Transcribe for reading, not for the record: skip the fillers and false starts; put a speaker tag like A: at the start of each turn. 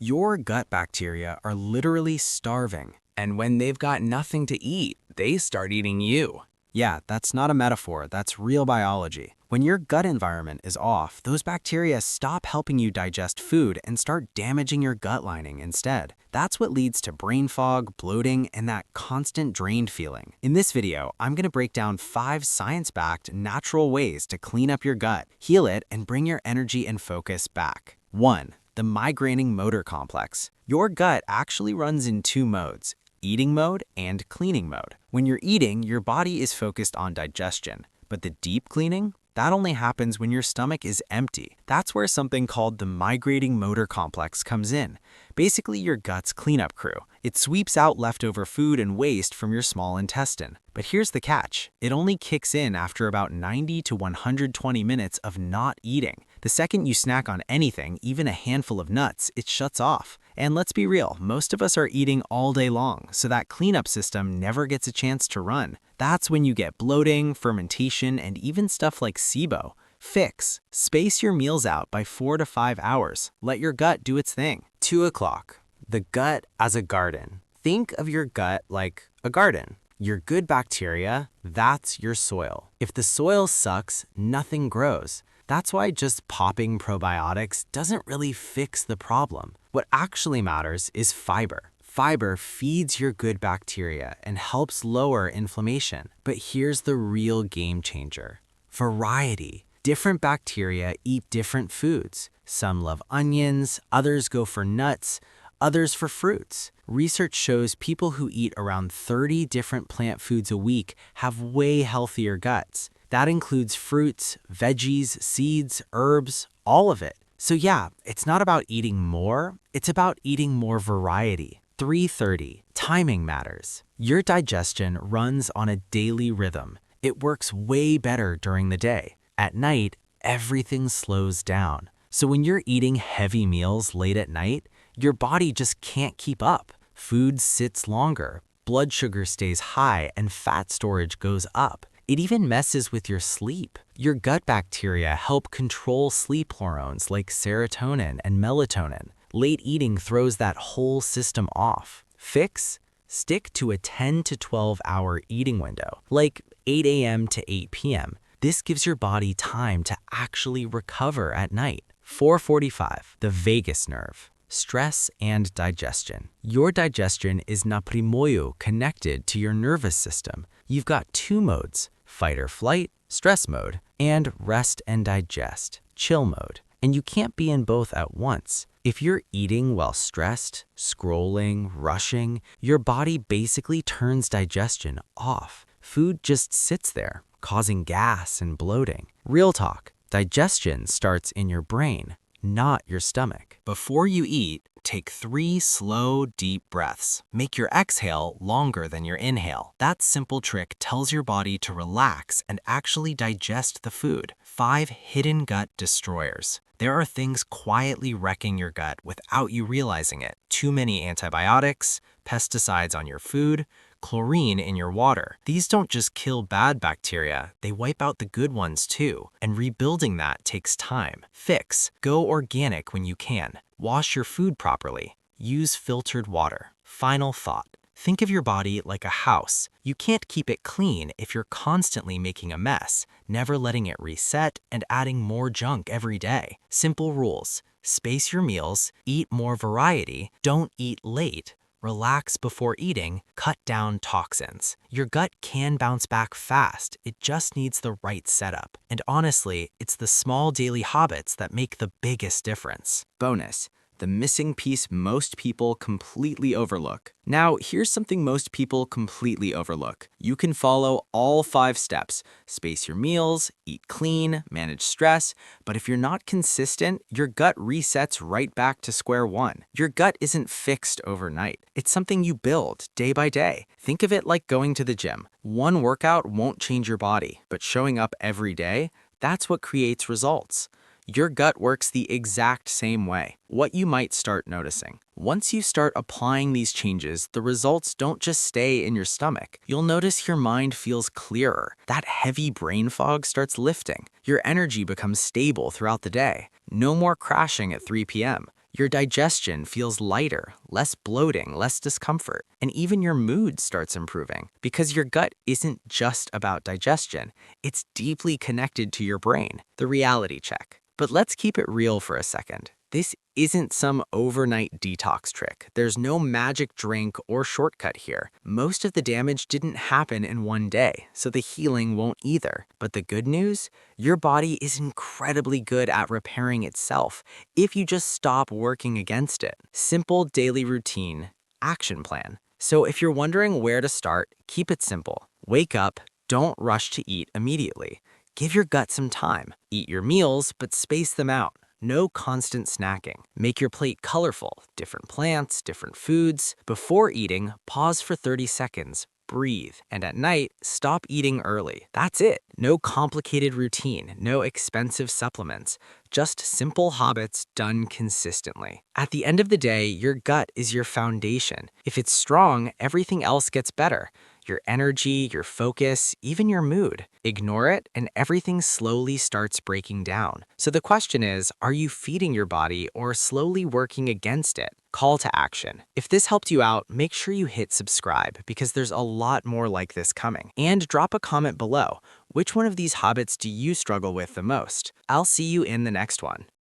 A: Your gut bacteria are literally starving, and when they've got nothing to eat, they start eating you. Yeah, that's not a metaphor, that's real biology. When your gut environment is off, those bacteria stop helping you digest food and start damaging your gut lining instead. That's what leads to brain fog, bloating, and that constant drained feeling. In this video, I'm going to break down 5 science-backed, natural ways to clean up your gut, heal it, and bring your energy and focus back. 1. The migrating motor complex. Your gut actually runs in 2 modes: eating mode and cleaning mode. When you're eating, your body is focused on digestion, but the deep cleaning, that only happens when your stomach is empty. That's where something called the migrating motor complex comes in. Basically, your gut's cleanup crew. It sweeps out leftover food and waste from your small intestine. But here's the catch. It only kicks in after about 90 to 120 minutes of not eating. The second you snack on anything, even a handful of nuts, it shuts off. And let's be real, most of us are eating all day long, so that cleanup system never gets a chance to run. That's when you get bloating, fermentation, and even stuff like SIBO. Fix. Space your meals out by 4 to 5 hours. Let your gut do its thing. 2 o'clock. The gut as a garden. Think of your gut like a garden. Your good bacteria, that's your soil. If the soil sucks, nothing grows. That's why just popping probiotics doesn't really fix the problem. What actually matters is fiber. Fiber feeds your good bacteria and helps lower inflammation. But here's the real game changer: variety. Different bacteria eat different foods. Some love onions, others go for nuts, others for fruits. Research shows people who eat around 30 different plant foods a week have way healthier guts. That includes fruits, veggies, seeds, herbs, all of it. So yeah, it's not about eating more, it's about eating more variety. 3:30. Timing matters. Your digestion runs on a daily rhythm. It works way better during the day. At night, everything slows down. So when you're eating heavy meals late at night, your body just can't keep up. Food sits longer, blood sugar stays high, and fat storage goes up. It even messes with your sleep. Your gut bacteria help control sleep hormones like serotonin and melatonin. Late eating throws that whole system off. Fix? Stick to a 10 to 12 hour eating window, like 8 a.m. to 8 p.m. This gives your body time to actually recover at night. 4:45. The vagus nerve. Stress and digestion. Your digestion is naprimoyo connected to your nervous system. You've got 2 modes: fight or flight, stress mode, and rest and digest, chill mode. And you can't be in both at once. If you're eating while stressed, scrolling, rushing, your body basically turns digestion off. Food just sits there, causing gas and bloating. Real talk, digestion starts in your brain, not your stomach. Before you eat, take 3 slow, deep breaths. Make your exhale longer than your inhale. That simple trick tells your body to relax and actually digest the food. 5 hidden gut destroyers. There are things quietly wrecking your gut without you realizing it. Too many antibiotics, pesticides on your food, chlorine in your water. These don't just kill bad bacteria, they wipe out the good ones too. And rebuilding that takes time. Fix. Go organic when you can. Wash your food properly. Use filtered water. Final thought. Think of your body like a house. You can't keep it clean if you're constantly making a mess, never letting it reset, and adding more junk every day. Simple rules. Space your meals, eat more variety, don't eat late, relax before eating, cut down toxins. Your gut can bounce back fast, it just needs the right setup. And honestly, it's the small daily habits that make the biggest difference. Bonus: the missing piece most people completely overlook. Now, here's something most people completely overlook. You can follow all 5 steps. Space your meals, eat clean, manage stress, but if you're not consistent, your gut resets right back to square one. Your gut isn't fixed overnight. It's something you build day by day. Think of it like going to the gym. One workout won't change your body, but showing up every day, that's what creates results. Your gut works the exact same way. What you might start noticing. Once you start applying these changes, the results don't just stay in your stomach. You'll notice your mind feels clearer. That heavy brain fog starts lifting. Your energy becomes stable throughout the day. No more crashing at 3 p.m. Your digestion feels lighter, less bloating, less discomfort, and even your mood starts improving because your gut isn't just about digestion, it's deeply connected to your brain. The reality check. But let's keep it real for a second. This isn't some overnight detox trick. There's no magic drink or shortcut here. Most of the damage didn't happen in one day, so the healing won't either. But the good news? Your body is incredibly good at repairing itself if you just stop working against it. Simple daily routine, action plan. So if you're wondering where to start, keep it simple. Wake up, don't rush to eat immediately. Give your gut some time. Eat your meals, but space them out. No constant snacking. Make your plate colorful, different plants, different foods. Before eating, pause for 30 seconds. Breathe. And at night, stop eating early. That's it. No complicated routine, no expensive supplements. Just simple habits done consistently. At the end of the day, your gut is your foundation. If it's strong, everything else gets better. Your energy, your focus, even your mood. Ignore it, and everything slowly starts breaking down. So the question is, are you feeding your body or slowly working against it? Call to action. If this helped you out, make sure you hit subscribe because there's a lot more like this coming. And drop a comment below. Which one of these habits do you struggle with the most? I'll see you in the next one.